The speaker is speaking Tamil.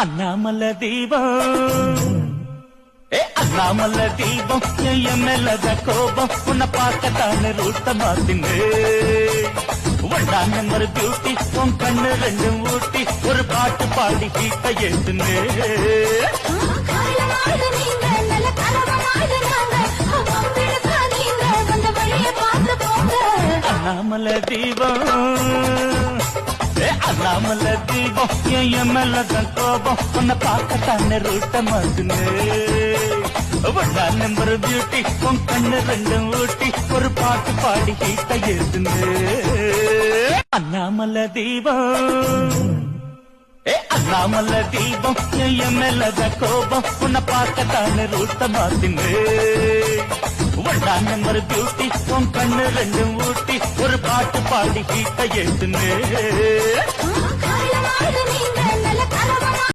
அண்ணாமல தீபம் அண்ணாமல தீபம் என் மேலத கோபம் உன்னை பார்க்கத்தானே ரூட்ட மாத்தின்னு ஒன்றாம் நம்பர் பியூட்டி உன் கண்ணு ரெண்டும் ஊட்டி ஒரு பாட்டு பாடி கீட்ட ஏத்துன்னு அண்ணாமல தீபம் அண்ணாமல தீபம் என் மேலதான் கோபம் உன்னை பார்க்கத்தானே ரூட்ட மாத்துன்னு ஒன்றாம் நம்பர் பியூட்டி உன் கண்ணு ரெண்டும் ஊட்டி ஒரு பாட்டு பாடி கீட்ட ஏத்துன்னு அண்ணாமல தீபம் அண்ணாமல தீபம் என் மேலத கோபம் உன்னை பார்க்கத்தானே ரூட்ட மாத்தின்னு ஒன்றாம் நம்பர் பியூட்டி உன் கண்ணு ரெண்டும் ஊட்டி ஒரு பாட்டு பாடி கீட்ட ஏத்துன்னு